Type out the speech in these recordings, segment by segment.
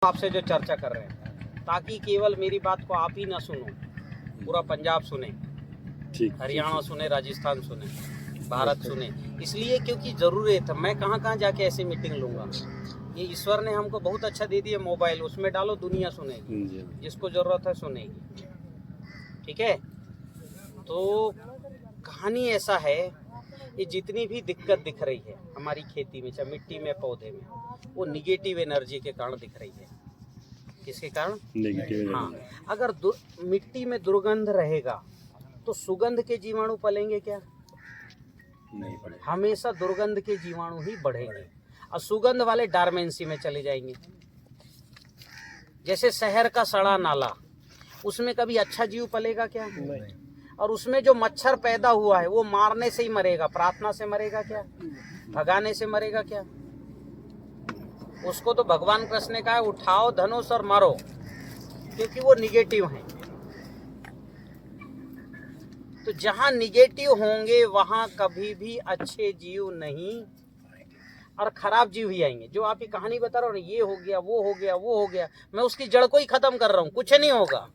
आपसे जो चर्चा कर रहे हैं ताकि केवल मेरी बात को आप ही ना सुनो, पूरा पंजाब सुने, हरियाणा सुने, राजस्थान सुने, भारत सुने। इसलिए क्योंकि ज़रूरत है। मैं कहाँ जाके ऐसी मीटिंग लूँगा। ये ईश्वर ने हमको बहुत अच्छा दे दिया मोबाइल, उसमें डालो दुनिया सुनेगी, जिसको ज़रूरत है सुनेगी। ठीक है, तो कहानी ऐसा है, ये जितनी भी दिक्कत दिख रही है हमारी खेती में, चाहे मिट्टी में, पौधे में, वो निगेटिव एनर्जी के कारण दिख रही है। किसके कारण? नेगेटिव। हाँ, अगर मिट्टी में दुर्गंध रहेगा तो सुगंध के जीवाणु पलेंगे क्या? नहीं पड़ेगा। हमेशा दुर्गंध के जीवाणु ही बढ़ेंगे और सुगंध वाले डार्मेंसी में चले जाएंगे। जैसे शहर का सड़ा नाला, उसमें कभी अच्छा जीव पलेगा क्या? नहीं। और उसमें जो मच्छर पैदा हुआ है वो मारने से ही मरेगा, प्रार्थना से मरेगा क्या? भगाने से मरेगा क्या? उसको तो भगवान कृष्ण ने कहा है, उठाओ धनुष और मारो, क्योंकि वो निगेटिव हैं। तो जहां निगेटिव होंगे वहां कभी भी अच्छे जीव नहीं और खराब जीव ही आएंगे। जो आप ये कहानी बता रहे हो, ये हो गया, वो हो गया, वो हो गया, मैं उसकी जड़ को ही खत्म कर रहा हूं, कुछ नहीं होगा।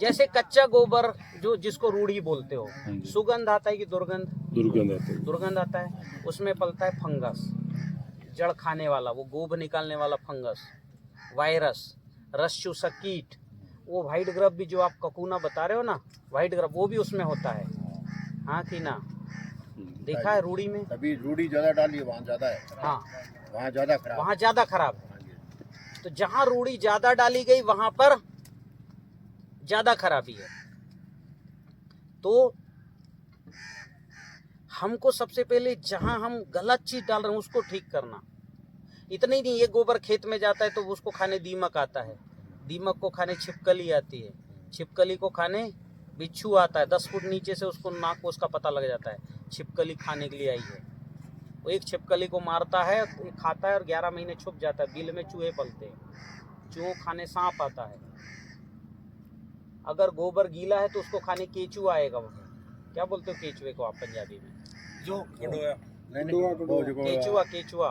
जैसे कच्चा गोबर जिसको रूढ़ी बोलते हो, सुगंध आता है कि दुर्गंध? दुर्गंध आता है। उसमें पलता है फंगस, जड़ खाने वाला, वो गोब निकालने वाला फंगस, वायरस, रस चूसक कीट, वो व्हाइट ग्रब भी जो आप ककूना बता रहे हो ना, व्हाइट ग्रब, वो भी उसमें होता है। हाँ कि ना? देखा है रूढ़ी में? तभी रूढ़ी ज्यादा डाली है, वहाँ ज्यादा है। हाँ, वहाँ ज्यादा खराब है। तो जहाँ रूढ़ी ज्यादा डाली गई वहां पर ज्यादा खराबी है। तो हमको सबसे पहले जहां हम गलत चीज डाल रहे हैं उसको ठीक करना। इतना ही नहीं, ये गोबर खेत में जाता है तो उसको खाने दीमक आता है, दीमक को खाने छिपकली आती है, छिपकली को खाने बिच्छू आता है। 10 फुट नीचे से उसको नाक को उसका पता लग जाता है, छिपकली खाने के लिए आई है। वो एक छिपकली को मारता है, खाता है और 11 महीने छुप जाता है। बिल में चूहे पलते हैं, चूहों खाने सांप आता है। अगर गोबर गीला है तो उसको खाने केचू आएगा। क्या बोलते हो केचुए को आप पंजाबी में? केचुआ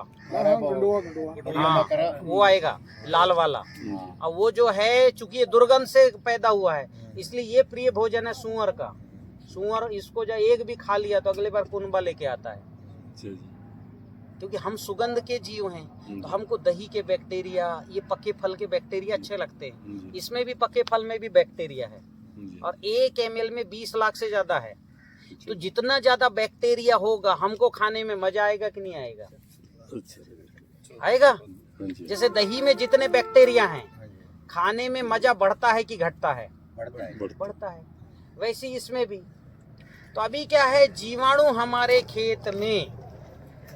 हाँ, वो आएगा लाल वाला। और वो जो है, चूंकि ये दुर्गंध से पैदा हुआ है, इसलिए ये प्रिय भोजन है सुअर का। सुअर इसको जो एक भी खा लिया तो अगले बार कुनबा लेके आता है, क्योंकि हम सुगंध के जीव हैं। तो हमको दही के बैक्टीरिया, ये पके फल के बैक्टीरिया अच्छे लगते हैं। इसमें भी, पके फल में भी बैक्टीरिया है, और 1 ml में 20 लाख से ज्यादा है। तो जितना ज्यादा बैक्टीरिया होगा, हमको खाने में मजा आएगा कि नहीं आएगा? आएगा। जैसे दही में जितने बैक्टीरिया हैं, खाने में मजा बढ़ता है कि घटता है? बढ़ता है। वैसे इसमें भी। तो अभी क्या है, जीवाणु हमारे खेत में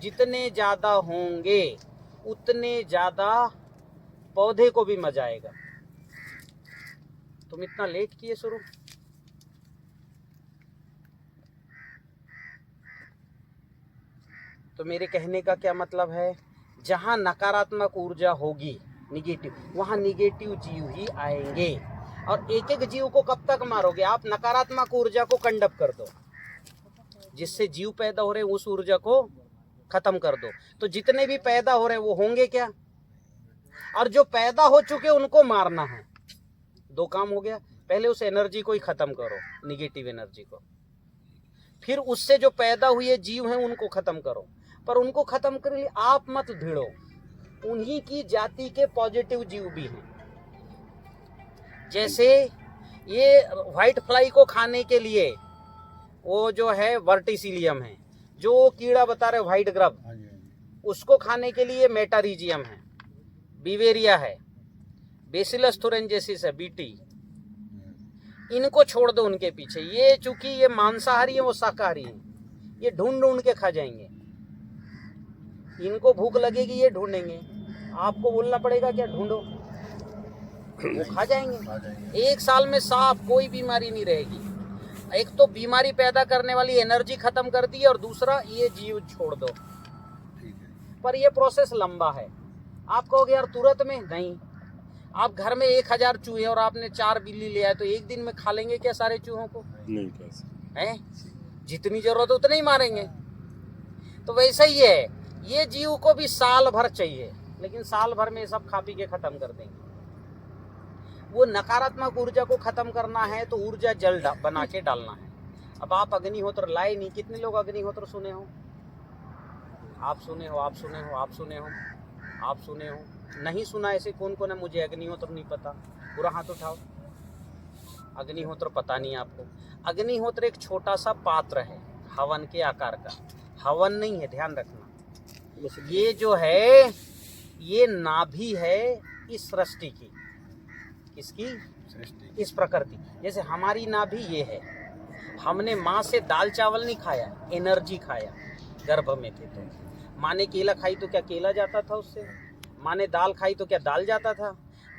जितने ज्यादा होंगे उतने ज्यादा पौधे को भी मजा आएगा। तुम इतना लेट किए शुरू? तो मेरे कहने का क्या मतलब है, जहां नकारात्मक ऊर्जा होगी, निगेटिव, वहां निगेटिव जीव ही आएंगे। और एक एक जीव को कब तक मारोगे आप? नकारात्मक ऊर्जा को कंडप कर दो, जिससे जीव पैदा हो रहे हैं उस ऊर्जा को खत्म कर दो। तो जितने भी पैदा हो रहे हैं वो होंगे क्या? और जो पैदा हो चुके उनको मारना है। 2 काम हो गया। पहले उस एनर्जी को ही खत्म करो, निगेटिव एनर्जी को। फिर उससे जो पैदा हुए जीव हैं उनको खत्म करो। पर उनको खत्म करने के लिए आप मत भिड़ो, उन्हीं की जाति के पॉजिटिव जीव भी हैं। जैसे ये व्हाइट फ्लाई को खाने के लिए वो जो है वर्टिसिलियम है, जो कीड़ा बता रहे व्हाइट ग्रब, उसको खाने के लिए मेटारिजियम है, बिवेरिया है, बेसिलस थुरेंजेसिस है, बीटी। इनको छोड़ दो उनके पीछे। ये चूंकि ये मांसाहारी है, वो शाकाहारी है, ये ढूंढ के खा जाएंगे। इनको भूख लगेगी, ये ढूंढेंगे। आपको बोलना पड़ेगा क्या ढूंढो, वो खा जाएंगे। 1 साल में साफ कोई बीमारी नहीं रहेगी। एक तो बीमारी पैदा करने वाली एनर्जी खत्म कर दी, और दूसरा ये जीव छोड़ दो। पर ये प्रोसेस लंबा है। आप कहोगे यार तुरंत में नहीं। आप घर में 1000 चूहे और आपने 4 बिल्ली ले आए, तो एक दिन में खा लेंगे क्या सारे चूहों को? नहीं है, जितनी जरूरत है उतने ही मारेंगे। तो वैसा ही है, ये जीव को भी साल भर चाहिए, लेकिन साल भर में सब खा पी के खत्म कर देंगे। वो नकारात्मक ऊर्जा को खत्म करना है तो ऊर्जा जल बना के डालना है। अब आप अग्निहोत्र लाए नहीं, कितने लोग अग्निहोत्र सुने हो? आप सुने हो, आप सुने हो, आप सुने हो, आप सुने हो? नहीं सुना ऐसे कौन कौन है? मुझे अग्निहोत्र नहीं पता, पूरा हाथ उठाओ। अग्निहोत्र पता नहीं आपको? अग्निहोत्र एक छोटा सा पात्र है हवन के आकार का, हवन नहीं है, ध्यान रखना। ये जो है ये नाभि है इस सृष्टि की, किसकी? सृष्टि, इस प्रकृति। जैसे हमारी नाभि ये है, हमने माँ से दाल चावल नहीं खाया, एनर्जी खाया गर्भ में थे तो। माँ ने केला खाई तो क्या केला जाता था उससे? माँ ने दाल खाई तो क्या दाल जाता था?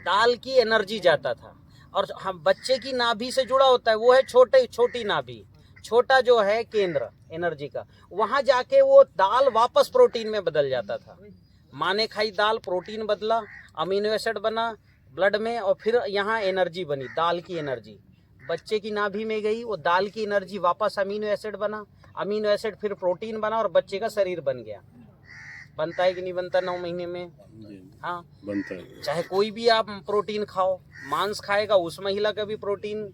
दाल की एनर्जी जाता था। और हम बच्चे की नाभि से जुड़ा होता है, वो है छोटी नाभि, छोटा जो है केंद्र एनर्जी का, वहां जाके वो दाल वापस प्रोटीन में बदल जाता था। माँ ने खाई दाल, प्रोटीन बदला, अमीनो एसिड बना ब्लड में, और फिर यहाँ एनर्जी बनी, दाल की एनर्जी बच्चे की नाभि में गई, वो दाल की एनर्जी वापस अमीनो एसिड बना, अमीनो एसिड फिर प्रोटीन बना और बच्चे का शरीर बन गया। बनता है कि नहीं बनता 9 महीने में? हाँ बनता है। चाहे कोई भी आप प्रोटीन खाओ, मांस खाएगा उस महिला का भी प्रोटीन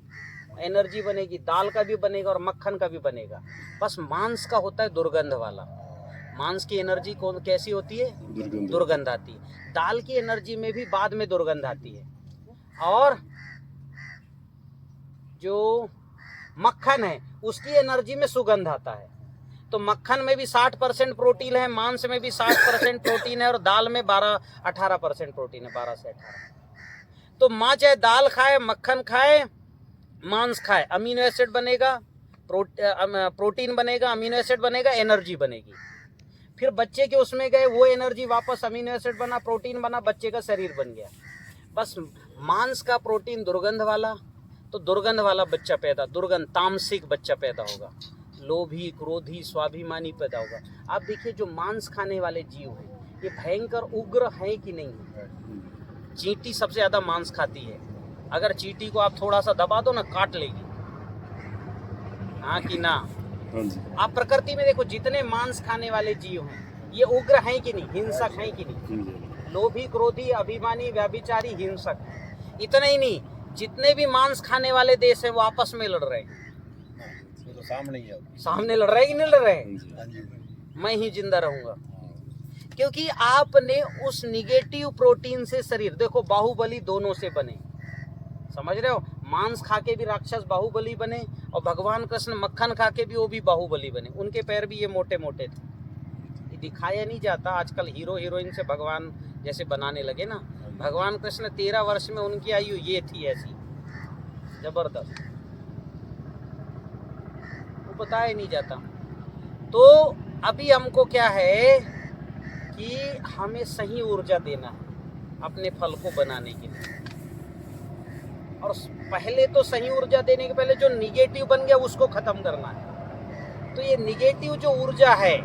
एनर्जी बनेगी, दाल का भी बनेगा और मक्खन का भी बनेगा। बस मांस का होता है दुर्गंध वाला। मांस की एनर्जी कौन कैसी होती है? दुर्गंध आती है। दाल की एनर्जी में भी बाद में दुर्गंध आती है। और जो मक्खन है उसकी एनर्जी में सुगंध आता है। तो मक्खन में भी 60% प्रोटीन है, मांस में भी 60% प्रोटीन है, और दाल में 18% प्रोटीन है, 12 से 18। तो माँ चाहे दाल खाए, मक्खन खाए, मांस खाए, अमीनो एसिड बनेगा, प्रोटीन बनेगा, अमीनो एसिड बनेगा, एनर्जी बनेगी। फिर बच्चे के उसमें गए, वो एनर्जी वापस अमीनो एसिड बना, प्रोटीन बना, बच्चे का शरीर बन गया। बस मांस का प्रोटीन दुर्गंध वाला, तो दुर्गंध वाला बच्चा पैदा, दुर्गंध तामसिक बच्चा पैदा होगा, लोभी, क्रोधी, स्वाभिमानी पैदा होगा। आप देखिए जो मांस खाने वाले जीव हैं ये भयंकर उग्र हैं कि नहीं है? चींटी सबसे ज्यादा मांस खाती है। अगर चींटी को आप थोड़ा सा दबा दो ना, काट लेगी, हाँ कि ना? आप प्रकृति में देखो जितने मांस खाने वाले जीव हैं ये उग्र हैं कि नहीं, हिंसक हैं कि नहीं? लोभी, क्रोधी, अभिमानी, व्याभिचारी, हिंसक। इतना ही नहीं, जितने भी मांस खाने वाले देश हैं वो आपस में लड़ रहे हैं। तो सामने लड़ रहे कि नहीं लड़ रहे? मैं ही जिंदा रहूंगा, क्योंकि आपने उस निगेटिव प्रोटीन से शरीर, देखो बाहुबली दोनों से बने, समझ रहे हो? मांस खा के भी राक्षस बाहुबली बने, और भगवान कृष्ण मक्खन खा के भी वो भी बाहुबली बने। उनके पैर भी ये मोटे मोटे थे, ये दिखाया नहीं जाता। आजकल हीरो हीरोइन से भगवान जैसे बनाने लगे ना। भगवान कृष्ण 13 वर्ष में उनकी आयु ये थी, ऐसी जबरदस्त, वो बताया नहीं जाता। तो अभी हमको क्या है कि हमें सही ऊर्जा देना है अपने फल को बनाने के लिए। और पहले तो सही ऊर्जा देने के पहले जो निगेटिव बन गया उसको खत्म करना है। तो ये निगेटिव जो ऊर्जा है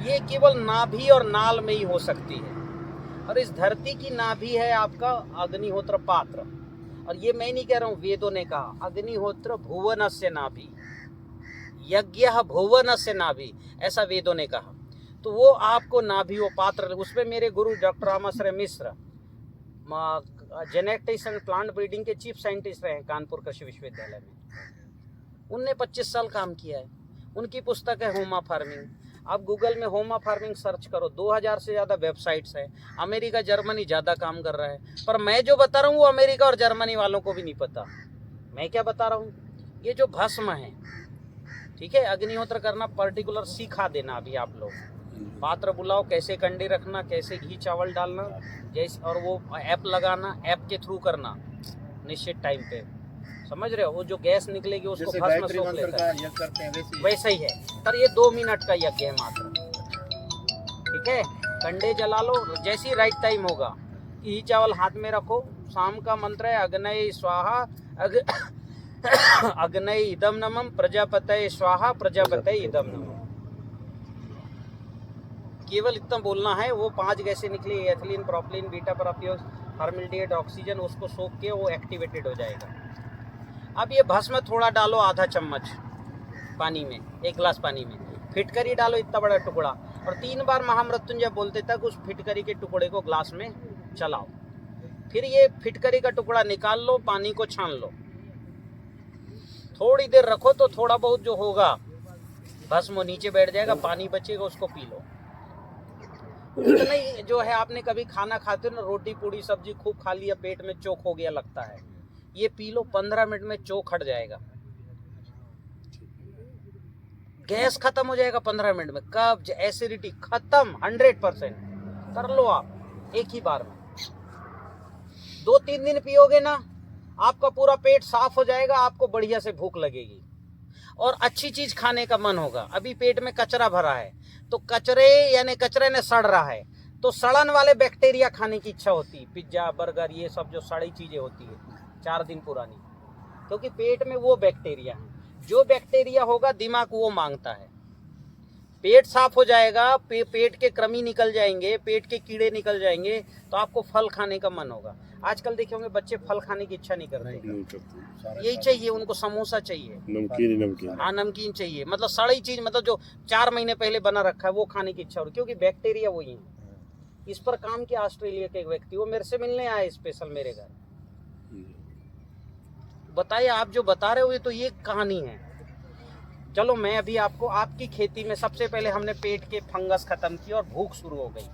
ये केवल नाभि और नाल में ही हो सकती है। और इस धरती की नाभि है आपका अग्निहोत्र पात्र। और ये मैं नहीं कह रहा हूँ, वेदों ने कहा अग्निहोत्र भुवनस्य नाभि, यज्ञ भुवनस्य नाभि, ऐसा वेदों ने कहा। तो वो आपको नाभि, वो पात्र, उसमें मेरे गुरु doctor Ramashray Mishra genetics and plant breeding के चीफ साइंटिस्ट रहे हैं कानपुर कृषि विश्वविद्यालय में। उनने 25 साल काम किया है। उनकी पुस्तक है होमा फार्मिंग। आप गूगल में होमा फार्मिंग सर्च करो, 2000 से ज़्यादा वेबसाइट्स हैं। अमेरिका, जर्मनी ज़्यादा काम कर रहा है। पर मैं जो बता रहा हूँ वो अमेरिका और जर्मनी वालों को भी नहीं पता। मैं क्या बता रहा हूँ, ये जो भस्म है, ठीक है, अग्निहोत्र करना पर्टिकुलर सिखा देना। अभी आप लोग पात्र बुलाओ, कैसे कंडे रखना, कैसे घी चावल डालना, जैसे, और वो ऐप लगाना, ऐप के थ्रू करना निश्चित टाइम पे, समझ रहे हो? वो जो गैस निकलेगी उसको भस्म सोख लेता है, वैसा ही है। पर ये 2 मिनट का यज्ञ है मात्र, ठीक है। कंडे जला लो, जैसे ही राइट टाइम होगा, घी चावल हाथ में रखो। शाम का मंत्र है अग्नये स्वाहा, अग्नये इदम नमः, प्रजापतये स्वाहा, प्रजापतये इदम नमः। केवल इतना बोलना है। वो 5 गैसें निकली, एथिलीन, प्रोपिलीन, बीटा पैराफियोस, फॉर्मल्डिहाइड, ऑक्सीजन, उसको सोख के वो एक्टिवेटेड हो जाएगा। अब ये भस्म थोड़ा डालो, आधा चम्मच पानी में, 1 गिलास पानी में फिटकरी डालो, इतना बड़ा टुकड़ा। और 3 बार महामृत्युंजय बोलते तक उस फिटकरी के टुकड़े को ग्लास में चलाओ। फिर ये फिटकरी का टुकड़ा निकाल लो, पानी को छान लो, थोड़ी देर रखो तो थोड़ा बहुत जो होगा भस्म वो नीचे बैठ जाएगा, पानी बचेगा उसको पी लो। उतना ही जो है, आपने कभी खाना खाते हो ना, रोटी पूड़ी सब्जी खूब खा लिया, पेट में चोक हो गया लगता है, ये पी लो, 15 मिनट में चोक हट जाएगा, गैस खत्म हो जाएगा 15 मिनट में, कब्ज एसिडिटी खत्म 100%। कर लो आप एक ही बार में, 2-3 दिन पियोगे ना, आपका पूरा पेट साफ हो जाएगा, आपको बढ़िया से भूख लगेगी और अच्छी चीज खाने का मन होगा। अभी पेट में कचरा भरा है तो कचरे ने सड़ रहा है, तो सड़न वाले बैक्टीरिया खाने की इच्छा होती है, पिज्जा बर्गर ये सब जो सड़ी चीजें होती है 4 दिन पुरानी, क्योंकि पेट में वो बैक्टीरिया है, जो बैक्टीरिया होगा दिमाग वो मांगता है। पेट साफ हो जाएगा, पेट के कृमि निकल जाएंगे, पेट के कीड़े निकल जाएंगे, तो आपको फल खाने का मन होगा। आजकल देखे होंगे बच्चे फल खाने की इच्छा नहीं करते, यही चाहिए उनको, समोसा चाहिए, नमकीन, हाँ नमकीन चाहिए, मतलब सड़ी चीज, मतलब जो 4 महीने पहले बना रखा है वो खाने की इच्छा हो रही, क्योंकि बैक्टीरिया वही है। इस पर काम किया ऑस्ट्रेलिया के एक व्यक्ति, वो मेरे से मिलने आए स्पेशल मेरे घर। बताइए, आप जो बता रहे हो ये तो ये कहानी है। चलो मैं अभी आपको, आपकी खेती में सबसे पहले हमने पेट के फंगस खत्म किया और भूख शुरू हो गई,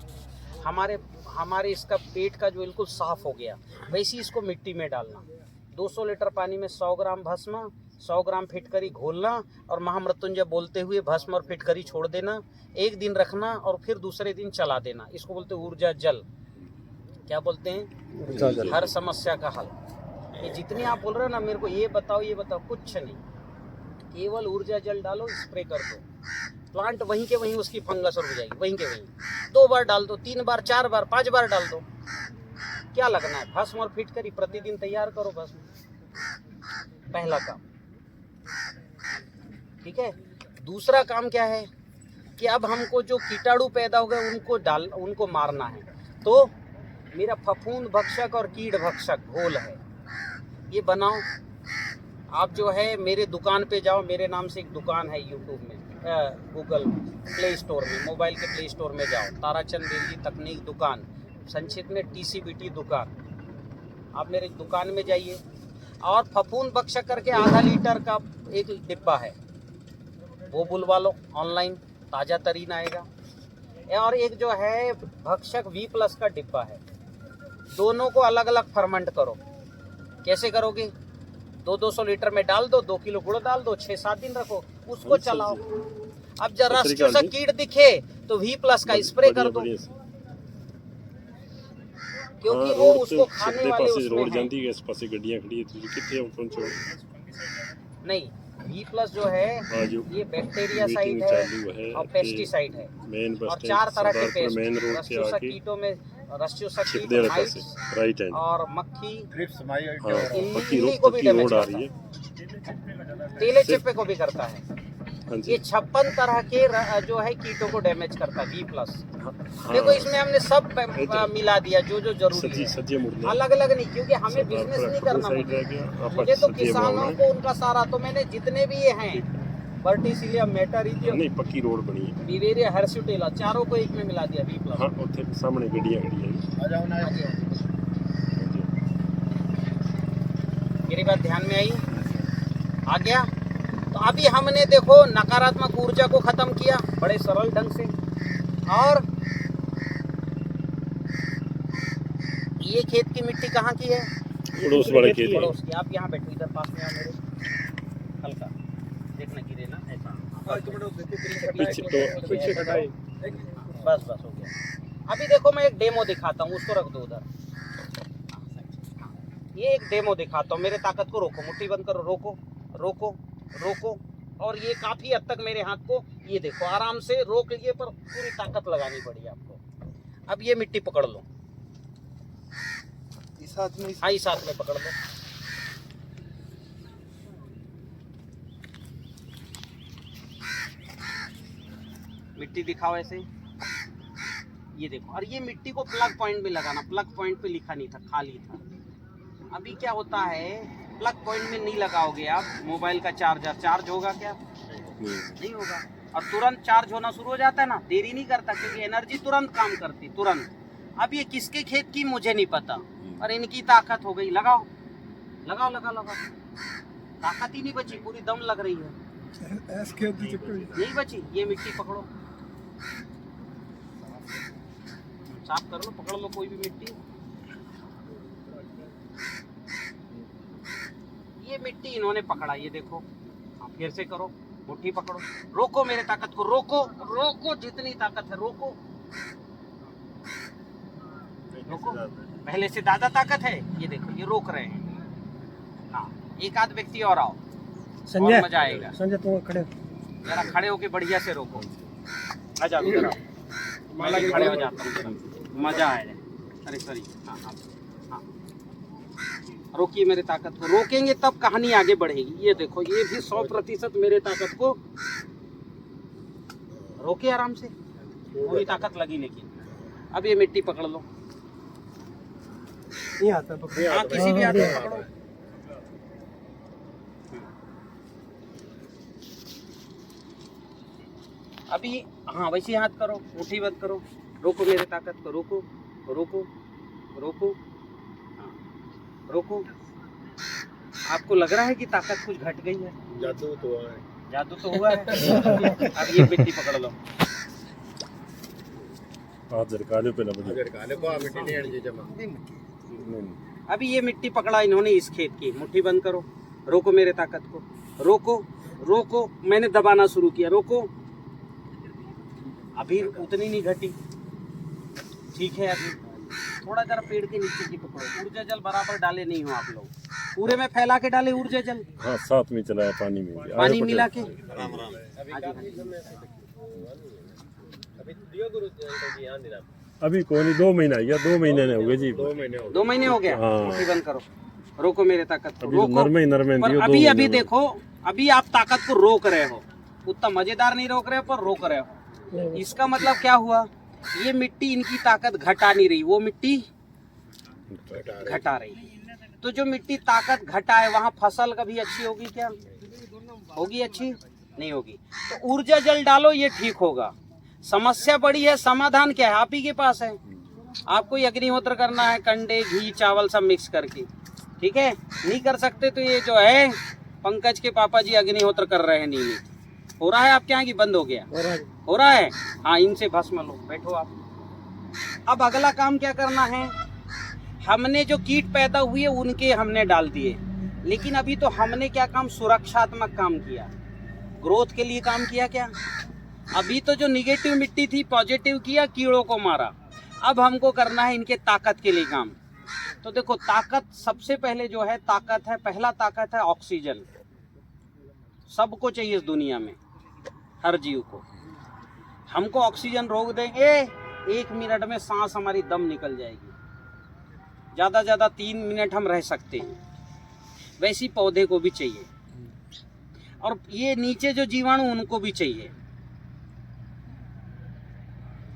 हमारे इसका पेट का जो बिल्कुल साफ हो गया। वैसे ही इसको मिट्टी में डालना, 200 लीटर पानी में 100 ग्राम भस्म, 100 ग्राम फिटकरी घोलना और महामृत्युंजय बोलते हुए भस्म और फिटकरी छोड़ देना, 1 दिन रखना और फिर दूसरे दिन चला देना। इसको बोलते हैं ऊर्जा जल। क्या बोलते हैं? हर समस्या का हल। ये जितनी आप बोल रहे हो ना, मेरे को ये बताओ, कुछ नहीं, केवल ऊर्जा जल डालो, स्प्रे कर दो, प्लांट वहीं के वहीं उसकी फंगस रुक जाएगी, वहीं के वहीं। 2 बार डाल दो, 3 बार, 4 बार, 5 बार डाल दो, क्या लगना है? भस्म और फिटकरी प्रतिदिन तैयार करो भस्म, पहला काम, ठीक है। दूसरा काम क्या है कि अब हमको जो कीटाणु पैदा हो गए उनको मारना है। तो मेरा फफूंद भक्षक और कीट भक्षक घोल है, ये बनाओ। आप जो है मेरे दुकान पे जाओ, मेरे नाम से एक दुकान है यूट्यूब में, गूगल प्ले स्टोर में, मोबाइल के प्ले स्टोर में जाओ, ताराचंद देवी तकनीक दुकान, संक्षिप्त में TCBT दुकान। आप मेरे दुकान में जाइए और फफूंद भक्षक करके आधा लीटर का एक डिब्बा है, वो बुलवा लो ऑनलाइन, ताज़ा तरीन आएगा। और एक जो है भक्षक V+ का डिब्बा है, दोनों को अलग अलग फर्मेंट करो। कैसे करोगे? 200 लीटर में डाल दो, 2 किलो गुड़ डाल दो, 6-7 दिन रखो, उसको चलाओ। अब जब रस्टियों से कीट दिखे तो V+ का स्प्रे कर दो, क्योंकि वो उसको खाने वाले उसमें नहीं। V+ जो है ये बैक्टीरिया साइड है और पेस्टिसाइड है, और 4 तरह के पेस्ट, रस्टियों कीटों में कीट और मक्खी, इल्ली को भी डैमेज करता है, तेले चिप्पे को भी करता है। ये 56 तरह के जो है कीटों को डैमेज करता है V+। देखो इसमें हमने सब मिला दिया जो जरूरी है, अलग अलग नहीं, क्योंकि हमें बिजनेस नहीं करना, मुझे तो किसानों को उनका सारा, तो मैंने जितने भी ये हैं, वर्टिसिलियम, मेटारिजियम, नहीं पक्की रोड बनी है, बिवेरिया, हर्सुटेला, चारों को एक में मिला दिया V+। हाँ, उधर सामने गड्डियां खड़ी हैं, आ जाओ ना। मेरी बात ध्यान में आई? आ गया? तो अभी हमने देखो नकारात्मक ऊर्जा को खत्म किया बड़े सरल ढंग से। और ये खेत की मिट्टी कहाँ की है? पड़ोस वाले खेत, पड़ोस की। आप यहाँ बैठो, इधर पास में आओ मेरे, हल्का देखना गिरे ना, ऐसा बस हो गया। अभी देखो मैं एक डेमो दिखाता हूँ, उसको रख दो उधर। ये एक डेमो दिखाता हूँ, मेरे ताकत को रोको, मुट्ठी बंद करो, रोको रोको रोको, और ये काफी हद तक मेरे हाथ को, ये देखो आराम से रोक लिए, पर पूरी ताकत लगानी पड़ी आपको। अब ये मिट्टी पकड़ लो, इस हाथ में, हाँ इस हाथ में पकड़ लो। मिट्टी दिखाओ ऐसे, ये देखो। और ये मिट्टी को प्लग पॉइंट में लगाना, प्लग पॉइंट पे लिखा नहीं था, खाली था। अभी क्या होता है, प्लग पॉइंट में नहीं लगाओगे आप, मोबाइल का चार्जर चार्ज होगा क्या? नहीं होगा। और तुरंत चार्ज होना शुरू हो जाता है ना, देरी नहीं करता क्योंकि एनर्जी तुरंत काम करती तुरंत। अब ये किसके खेत की मुझे नहीं पता, पर इनकी ताकत हो गई। लगाओ लगाओ लगाओ लगाओ, ताकत ही नहीं बची, पूरी दम लग रही है, नहीं बची। ये मिट्टी पकड़ो, साफ कर लो, पकड़ लो कोई भी मिट्टी। ये मिट्टी इन्होंने पकड़ा, ये देखो। आप फिर से करो, मुट्ठी पकड़ो, रोको मेरे ताकत को, रोको रोको, जितनी ताकत है रोको रोको। पहले से ज्यादा ताकत है, ये देखो ये रोक रहे हैं। हाँ, एक आध व्यक्ति और आओ, और मजा आएगा। संजय तुम खड़े, जरा खड़े होके बढ़िया से रोको। आ जाओ इधर आओ, मैं खड़े हो जाता हूँ, मजा आएगा। अरे सॉरी, हाँ हाँ हाँ, रोकिए मेरे ताकत को, रोकेंगे तब कहानी आगे बढ़ेगी। ये देखो, ये भी 100% मेरे ताकत को रोके आराम से, पूरी ताकत लगी। लेकिन अब ये मिट्टी पकड़ लो, ये हाथ में पकड़ो, हाँ किसी भी हाथ में पकड़ो। अभी हाँ वैसे हाथ करो, मुट्ठी बंद करो, रोको मेरे ताकत को, रोको रोको रोको, हाँ रोको। आपको लग रहा है कि ताकत कुछ घट गई है? जादू तो है, जादू तो हुआ है। अब ये मिट्टी पकड़ लो, अभी ये मिट्टी पकड़ा इन्होंने इस खेत की, मुट्ठी बंद करो, रोको मेरे ताकत को, रोको रोको, मैंने दबाना शुरू किया, रोको। अभी उतनी नहीं घटी, ठीक है। अभी थोड़ा जरा पेड़ के नीचे की पकड़ो, ऊर्जा जल बराबर डाले नहीं हो आप लोग, पूरे में फैला के डाले ऊर्जा जल। हाँ, साथ में चलाया, पानी में पानी मिला के। अभी कौन 2 महीना या 2 महीने हो गए जी, 2 महीने हो गया। मुट्ठी बंद करो, रोको मेरे ताकत को, रोको। नरमे पर अभी अभी देखो, अभी आप ताकत को रोक रहे हो, उतना मजेदार नहीं रोक रहे हो, पर रोक रहे हो। इसका मतलब क्या हुआ? ये मिट्टी इनकी ताकत घटा नहीं रही, वो मिट्टी घटा रही। तो जो मिट्टी ताकत घटा है, वहाँ फसल कभी अच्छी होगी क्या? होगी? अच्छी नहीं होगी। तो ऊर्जा जल डालो, ये ठीक होगा। समस्या बड़ी है, समाधान क्या है? आप ही के पास है। आपको अग्निहोत्र करना है, कंडे घी चावल सब मिक्स करके, ठीक है। नहीं कर सकते तो ये जो है पंकज के पापा जी अग्निहोत्र कर रहे हैं, नियमित हो रहा है आपके यहाँ की बंद हो गया? हो रहा है। हाँ, इनसे भस्म लो, बैठो आप। अब अगला काम क्या करना है? हमने जो कीट पैदा हुए उनके हमने डाल दिए, लेकिन अभी तो हमने क्या काम? सुरक्षात्मक काम किया, ग्रोथ के लिए काम किया क्या? अभी तो जो निगेटिव मिट्टी थी पॉजिटिव किया, कीड़ों को मारा। अब हमको करना है इनके ताकत के लिए काम। तो देखो, ताकत सबसे पहले जो है ताकत है, पहला ताकत है ऑक्सीजन। सबको चाहिए इस दुनिया में, हर जीव को। हमको ऑक्सीजन रोक देंगे 1 मिनट में सांस हमारी दम निकल जाएगी, ज़्यादा ज़्यादा 3 मिनट हम रह सकते हैं। वैसी पौधे को भी चाहिए, और ये नीचे जो जीवाणु उनको भी चाहिए।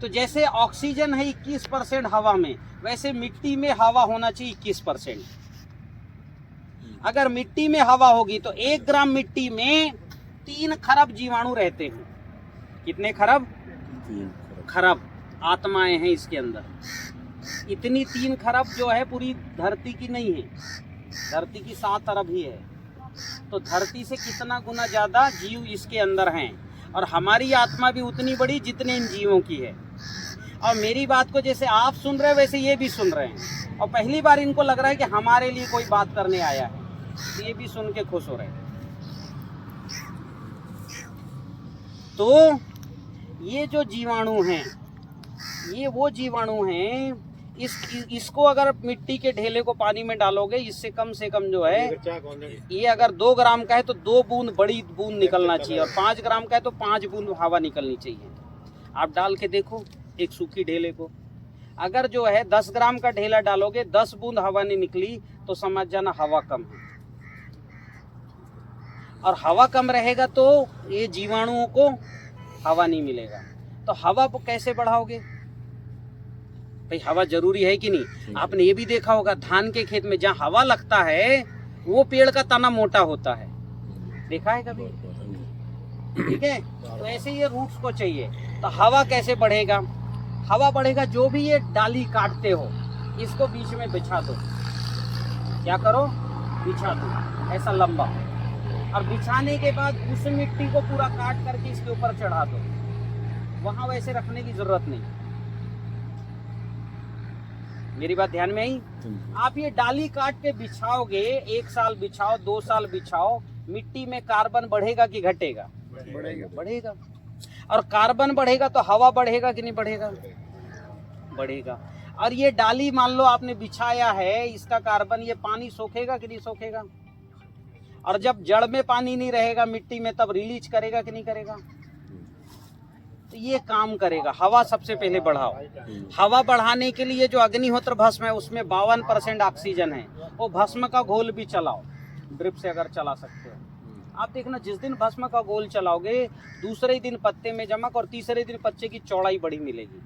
तो जैसे ऑक्सीजन है 21% हवा में, वैसे मिट्टी में हवा होना चाहिए 21%। अगर मिट्टी में हवा होगी तो 1 ग्राम मिट्टी में 3 खरब जीवाणु रहते हैं। कितने खरब? 3 खरब आत्माएं हैं इसके अंदर। इतनी 3 खरब जो है पूरी धरती की नहीं है, धरती की 7 अरब ही है। तो धरती से कितना गुना ज्यादा जीव इसके अंदर हैं, और हमारी आत्मा भी उतनी बड़ी जितने इन जीवों की है। और मेरी बात को जैसे आप सुन रहे हैं वैसे ये भी सुन रहे हैं, और पहली बार इनको लग रहा है कि हमारे लिए कोई बात करने आया है, तो ये भी सुन के खुश हो रहे हैं। तो ये जो जीवाणु हैं, ये वो जीवाणु हैं, इसको अगर मिट्टी के ढेले को पानी में डालोगे, इससे कम से कम जो है, ये अगर 2 ग्राम का है तो 2 बूंद बड़ी बूंद निकलना चाहिए, और 5 ग्राम का है तो 5 बूंद हवा निकलनी चाहिए। आप डाल के देखो एक सूखी ढेले को, अगर जो है 10 ग्राम का ढेला डालोगे, 10 बूंद हवा नहीं निकली तो समझ जाना हवा कम है। और हवा कम रहेगा तो ये जीवाणुओं को हवा नहीं मिलेगा। तो हवा को कैसे बढ़ाओगे भाई? हवा जरूरी है कि नहीं? आपने ये भी देखा होगा, धान के खेत में जहाँ हवा लगता है वो पेड़ का तना मोटा होता है, देखा है कभी? ठीक है। तो ऐसे ये रूट्स को चाहिए। तो हवा कैसे बढ़ेगा? हवा बढ़ेगा जो भी ये डाली काटते हो इसको बीच में बिछा दो। क्या करो? बिछा दो ऐसा लंबा। और बिछाने के बाद उस मिट्टी को पूरा काट करके इसके ऊपर चढ़ा दो। वहां वैसे रखने की जरूरत नहीं। मेरी बात ध्यान में आई? आप ये डाली काट के बिछाओगे, 1 साल बिछाओ, 2 साल बिछाओ, मिट्टी में कार्बन बढ़ेगा कि घटेगा? बढ़ेगा। और कार्बन बढ़ेगा तो हवा बढ़ेगा कि नहीं बढ़ेगा? बढ़ेगा। और ये डाली मान लो आपने बिछाया है, इसका कार्बन ये पानी सोखेगा कि नहीं सोखेगा? और जब जड़ में पानी नहीं रहेगा मिट्टी में तब रिलीज करेगा कि नहीं करेगा? तो ये काम करेगा। हवा सबसे पहले बढ़ाओ। हवा बढ़ाने के लिए जो अग्निहोत्र भस्म है उसमें 52% ऑक्सीजन है। वो भस्म का घोल भी चलाओ, ड्रिप से अगर चला सकते हो। आप देखना जिस दिन भस्म का घोल चलाओगे दूसरे दिन पत्ते में जमक और तीसरे दिन पत्ते की चौड़ाई बड़ी मिलेगी।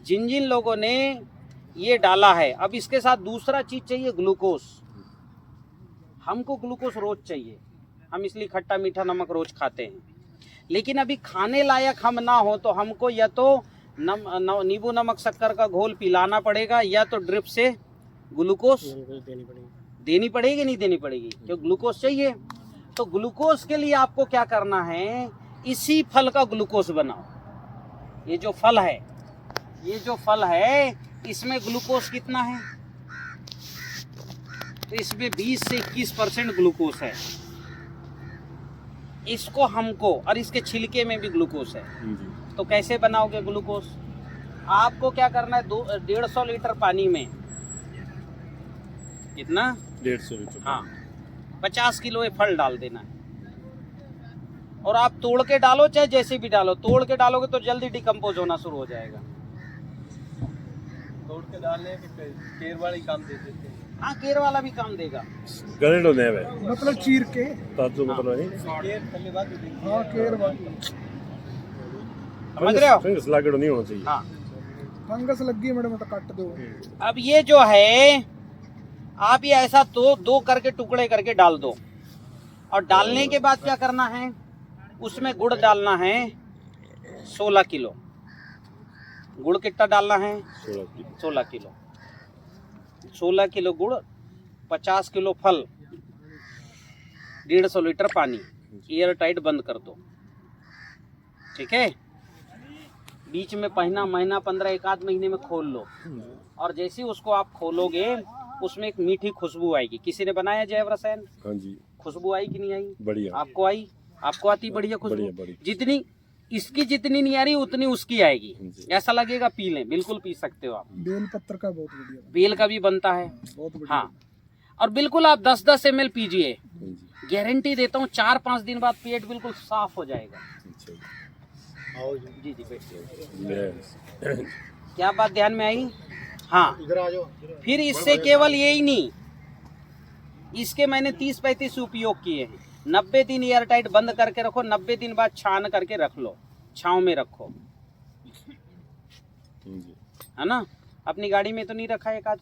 जिन जिन लोगों ने ये डाला है, अब इसके साथ दूसरा चीज चाहिए, ग्लूकोज। हमको ग्लूकोज रोज चाहिए, हम इसलिए खट्टा मीठा नमक रोज खाते हैं। लेकिन अभी खाने लायक हम ना हो तो हमको या तो नींबू नमक शक्कर का घोल पिलाना पड़ेगा या तो ड्रिप से ग्लूकोज देनी पड़ेगी। नहीं देनी पड़ेगी क्योंकि ग्लूकोज चाहिए। तो ग्लूकोज के लिए आपको क्या करना है, इसी फल का ग्लूकोज बनाओ। ये जो फल है इसमें ग्लूकोज कितना है? तो इसमें 20 से 21% ग्लूकोज है। इसको हमको, और इसके छिलके में भी ग्लूकोज है। तो कैसे बनाओगे ग्लूकोज? आपको क्या करना है, 150 लीटर पानी में कितना? 150 लीटर। हाँ, 50 किलो ये फल डाल देना है। और आप तोड़ के डालो चाहे जैसे भी डालो, तोड़ के डालोगे तो जल्दी डिकम्पोज होना शुरू हो जाएगा। तोड़ के डालने के केर वाली काम दे देते हैं। हाँ, केर वाला भी काम देगा। गनेडो ने वे मतलब चीर के ताजो मतलब नहीं केर पहले बात होती है। हाँ केर वाली समझ रहे हो? फंगस लागेडो नहीं होना चाहिए। हाँ, फंगस लगी मैडम तो काट दो। अब ये जो है आप ये ऐसा तो 2 करके टुकड़े करके डाल दो। और डालने के बाद क्या करना है, उसमें गुड़ डालना है 16 किलो। गुड़ कितना डालना है? 16 किलो। 16 किलो गुड़, 50 किलो फल, 150 लीटर पानी, एयर टाइट बंद कर दो। ठीक है। बीच में महीना 15 एक आध महीने में खोल लो। और जैसे ही उसको आप खोलोगे उसमें एक मीठी खुशबू आएगी। किसी ने बनाया जैव रसायन? हाँ जी। खुशबू आई कि नहीं आई? बढ़िया। आपको आई? आपको आती बढ़िया खुशबू? बढ़िया। जितनी इसकी जितनी नहीं आ रही उतनी उसकी आएगी। ऐसा लगेगा पी लें, बिल्कुल पी सकते हो आप। बेल पत्र का बहुत बढ़िया, बेल का भी बनता है। बहुत बढ़िया। हाँ, और बिल्कुल आप 10-10 ml पीजिए, गारंटी देता हूँ 4-5 दिन बाद पेट बिल्कुल साफ हो जाएगा। जी बैठिए। क्या बात ध्यान में आई? हाँ, इधर आ जाओ। फिर इससे केवल यही नहीं, इसके मैंने 30-35 उपयोग किए हैं। 90 दिन एयर टाइट बंद करके रखो, 90 दिन बाद छान करके रख लो, छांव में रखो, है ना। अपनी गाड़ी में तो नहीं रखा है एक आध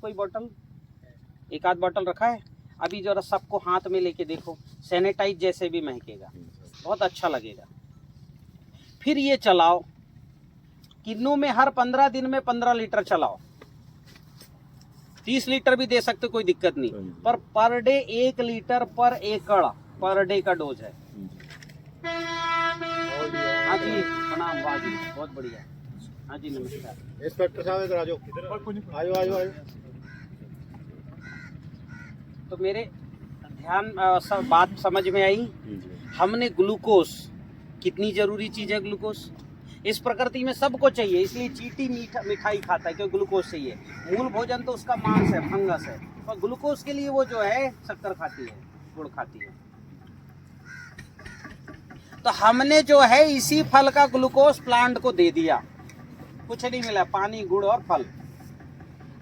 बोतल रखा है? अभी जरा सबको हाथ में लेके देखो, सैनिटाइज जैसे भी महकेगा, बहुत अच्छा लगेगा। फिर ये चलाओ, किन्नू में हर 15 दिन में 15 लीटर चलाओ। 30 लीटर भी दे सकते, कोई दिक्कत नहीं, पर डे 1 लीटर पर एकड़ पर डे का डोज है। हाँ जी, प्रणाम। वाह जी, बहुत बढ़िया। हाँ जी, नमस्कार। इंस्पेक्टर साहब इधर आ जाओ। आयो। तो मेरे ध्यान बात समझ में आई? हमने ग्लूकोज, कितनी जरूरी चीज है ग्लूकोज। इस प्रकृति में सबको चाहिए, इसलिए चींटी मिठाई खाता है क्योंकि ग्लूकोज चाहिए। मूल भोजन तो उसका मांस है, फंगस है, और ग्लूकोज के लिए वो जो है शक्कर खाती है, गुड़ खाती है। तो हमने जो है इसी फल का ग्लूकोज प्लांट को दे दिया, कुछ नहीं मिला, पानी, गुड़ और फल।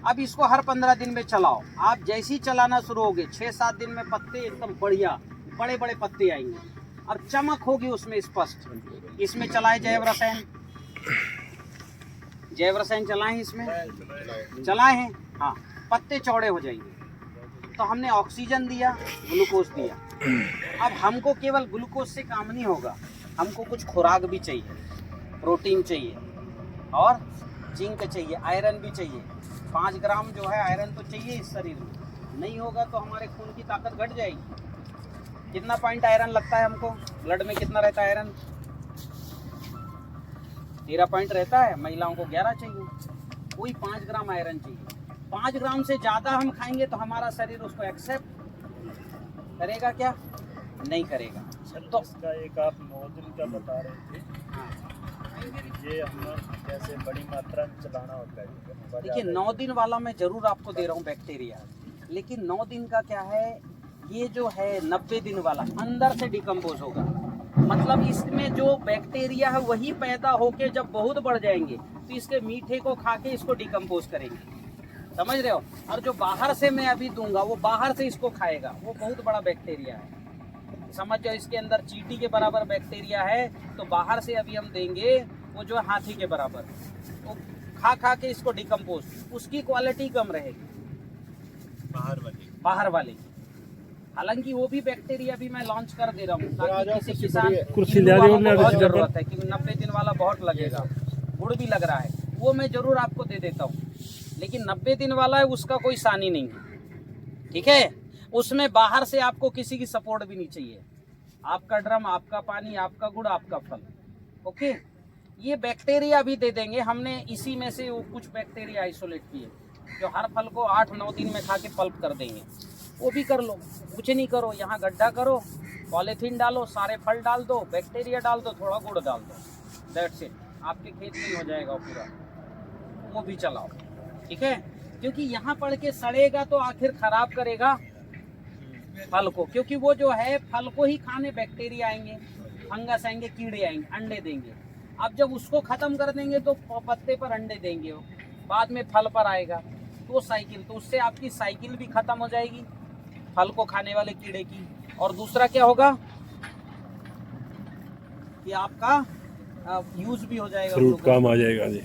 अब इसको हर 15 दिन में चलाओ। आप जैसे ही चलाना शुरू होगे 6-7 दिन में पत्ते एकदम बढ़िया, बड़े बड़े पत्ते आएंगे और चमक होगी उसमें स्पष्ट। इसमें चलाए जैव रसायन चलाए, इसमें चलाए हैं। हाँ, पत्ते चौड़े हो जाएंगे। तो हमने ऑक्सीजन दिया, ग्लूकोज दिया। अब हमको केवल ग्लूकोज से काम नहीं होगा, हमको कुछ खुराक भी चाहिए, प्रोटीन चाहिए और जिंक चाहिए, आयरन भी चाहिए। 5 ग्राम जो है आयरन तो चाहिए इस शरीर में, नहीं होगा तो हमारे खून की ताकत घट जाएगी। कितना पॉइंट आयरन लगता है हमको, ब्लड में कितना रहता है आयरन? 13 पॉइंट रहता है, महिलाओं को 11 चाहिए, कोई 5 ग्राम आयरन चाहिए। 5 ग्राम से ज़्यादा हम खाएंगे तो हमारा शरीर उसको एक्सेप्ट करेगा क्या? नहीं करेगा। तो इसका एक आप 9 दिन का बता रहे थे, हाँ, ये हम जैसे बड़ी मात्रा में चलाना होता है। देखिए 9 दिन वाला मैं ज़रूर आपको दे रहा हूँ बैक्टीरिया, लेकिन 9 दिन का क्या है, ये जो है 90 दिन वाला अंदर से डिकम्पोज होगा। मतलब इसमें जो बैक्टीरिया है वही पैदा होके जब बहुत बढ़ जाएंगे तो इसके मीठे को खा के इसको डिकम्पोज करेंगे, समझ रहे हो? और जो बाहर से मैं अभी दूंगा वो बाहर से इसको खाएगा, वो बहुत बड़ा बैक्टीरिया है, समझ जाओ। इसके अंदर चींटी के बराबर बैक्टीरिया है, तो बाहर से अभी हम देंगे वो जो है हाथी के बराबर, वो खा खा के इसको डिकम्पोज, उसकी क्वालिटी कम रहेगी बाहर वाले की। हालांकि वो भी बैक्टीरिया भी मैं लॉन्च कर दे रहा हूँ ताकि किसी किसान कुर्सी इल्लू ले वालों आओ, को बहुत जरूरत है कि 90 दिन वाला बहुत लगेगा, गुड़ भी लग रहा है, वो मैं जरूर आपको दे देता हूँ। लेकिन 90 दिन वाला है उसका कोई सानी नहीं है, ठीक है? उसमें बाहर से आपको किसी की सपोर्ट भी नहीं चाहिए, आपका ड्रम, आपका पानी, आपका गुड़, आपका फल, ओके? ये बैक्टीरिया भी दे देंगे, हमने इसी में से वो कुछ बैक्टीरिया आइसोलेट किए जो हर फल को 8-9 दिन में खा के पल्प कर देंगे, वो भी कर लो। कुछ नहीं करो, यहाँ गड्ढा करो, पॉलीथीन डालो, सारे फल डाल दो, बैक्टीरिया डाल दो, थोड़ा गुड़ डाल दो, दैट्स इट, आपके खेत में ही हो जाएगा पूरा। वो भी चलाओ, ठीक है? क्योंकि यहाँ पड़ के सड़ेगा तो आखिर खराब करेगा फल को, क्योंकि वो जो है फल को ही खाने बैक्टीरिया आएंगे, फंगस आएंगे, कीड़े आएंगे, अंडे देंगे। अब जब उसको खत्म कर देंगे तो पत्ते पर अंडे देंगे, वो बाद में फल पर आएगा, तो साइकिल, तो उससे आपकी साइकिल भी खत्म हो जाएगी फल को खाने वाले कीड़े की। और दूसरा क्या होगा कि आपका यूज भी हो जाएगा, फ्रूट काम आ जाएगा जी।